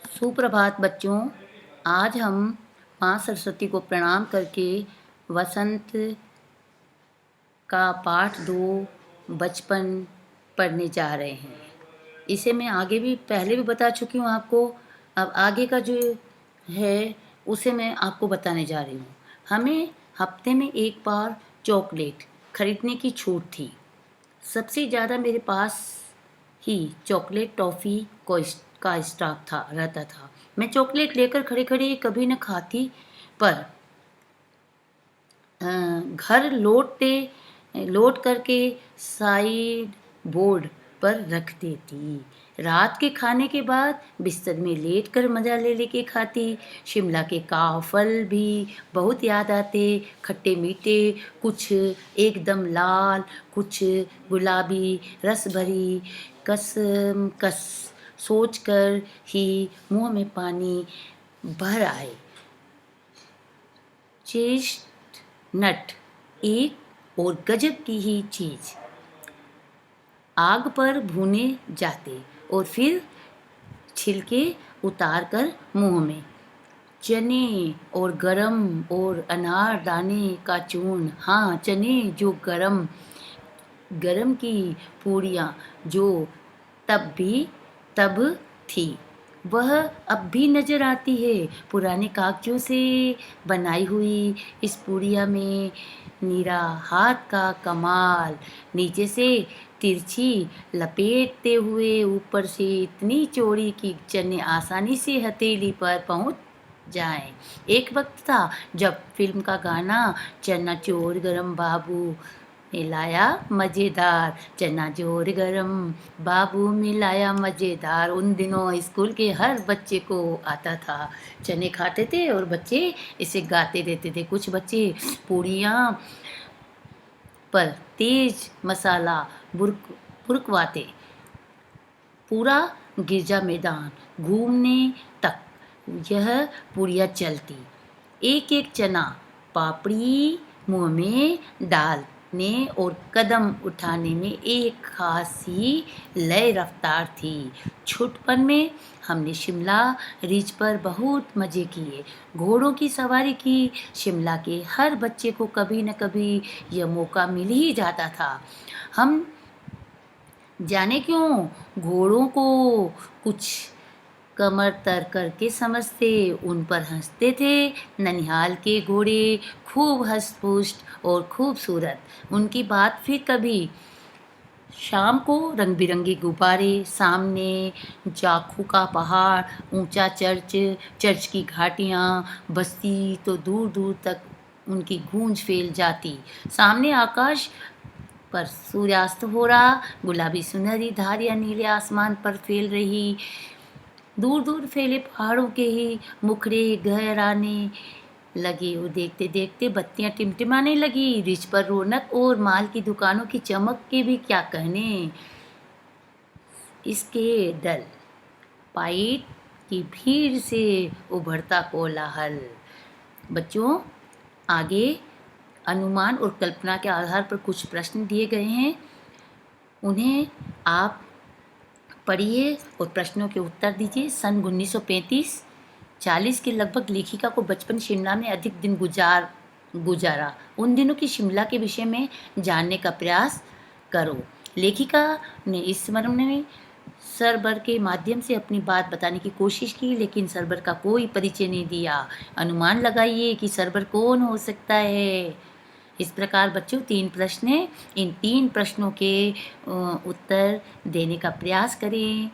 सुप्रभात बच्चों। आज हम माँ सरस्वती को प्रणाम करके वसंत का पाठ 2 बचपन पढ़ने जा रहे हैं। इसे मैं आगे भी पहले भी बता चुकी हूँ आपको। अब आगे का जो है उसे मैं आपको बताने जा रही हूँ। हमें हफ्ते में एक बार चॉकलेट खरीदने की छूट थी। सबसे ज़्यादा मेरे पास ही चॉकलेट टॉफ़ी का स्टॉक रहता था। मैं चॉकलेट लेकर खड़े खड़े कभी न खाती, पर घर लौट करके साइड बोर्ड पर रख देती। रात के खाने के बाद बिस्तर में लेट कर मज़ा ले लेके खाती। शिमला के काव फल भी बहुत याद आते, खट्टे मीठे, कुछ एकदम लाल, कुछ गुलाबी, रस भरी। कस सोच कर ही मुंह में पानी भर आए। चेस्टनट एक और गजब की ही चीज़, आग पर भुने जाते और फिर छिलके उतार कर मुंह में। चने और गरम और अनार दाने का चूर्ण, हाँ चने जो गरम गरम की पूड़ियाँ जो तब थी, वह अब भी नज़र आती है। पुराने कागजों से बनाई हुई इस पूड़िया में नीरा हाथ का कमाल, नीचे से तिरछी लपेटते हुए ऊपर से इतनी चौड़ी कि चने आसानी से हथेली पर पहुंच जाएं। एक वक्त था जब फिल्म का गाना चना चोर गरम बाबू मिलाया मज़ेदार, चना जोर गरम बाबू मिलाया मज़ेदार, उन दिनों स्कूल के हर बच्चे को आता था। चने खाते थे और बच्चे इसे गाते रहते थे। कुछ बच्चे पूड़ियाँ पर तेज मसाला बुरकवाते। पूरा गिरजा मैदान घूमने तक यह पूड़ियाँ चलती। एक एक चना पापड़ी मुंह में डालने और कदम उठाने में एक खासी लय रफ्तार थी। छुटपन में हमने शिमला रिज पर बहुत मज़े किए, घोड़ों की सवारी की। शिमला के हर बच्चे को कभी न कभी यह मौका मिल ही जाता था। हम जाने क्यों घोड़ों को कुछ कमर तर करके समझते, उन पर हंसते थे। ननिहाल के घोड़े खूब हष्ट-पुष्ट और खूबसूरत, उनकी बात फिर कभी। शाम को रंग बिरंगे गुब्बारे, सामने जाखू का पहाड़, ऊंचा चर्च की घाटियाँ, बस्ती तो दूर दूर तक उनकी गूंज फैल जाती। सामने आकाश पर सूर्यास्त हो रहा, गुलाबी सुनहरी धारियाँ नीले आसमान पर फैल रही। दूर दूर फैले पहाड़ों के ही मुखड़े गहराने लगे। वो देखते देखते बत्तियां टिमटिमाने लगी। रिच पर रौनक और माल की दुकानों की चमक के भी क्या कहने। इसके डल पाइट की भीड़ से उभरता कोलाहल। बच्चों, आगे अनुमान और कल्पना के आधार पर कुछ प्रश्न दिए गए हैं, उन्हें आप पढ़िए और प्रश्नों के उत्तर दीजिए। सन 1935 40 के लगभग लेखिका को बचपन शिमला में अधिक दिन गुजारा। उन दिनों की शिमला के विषय में जानने का प्रयास करो। लेखिका ने इस स्मरण में सरबर के माध्यम से अपनी बात बताने की कोशिश की, लेकिन सरबर का कोई परिचय नहीं दिया। अनुमान लगाइए कि सरबर कौन हो सकता है। इस प्रकार बच्चों 3 प्रश्न हैं। इन 3 प्रश्नों के उत्तर देने का प्रयास करें।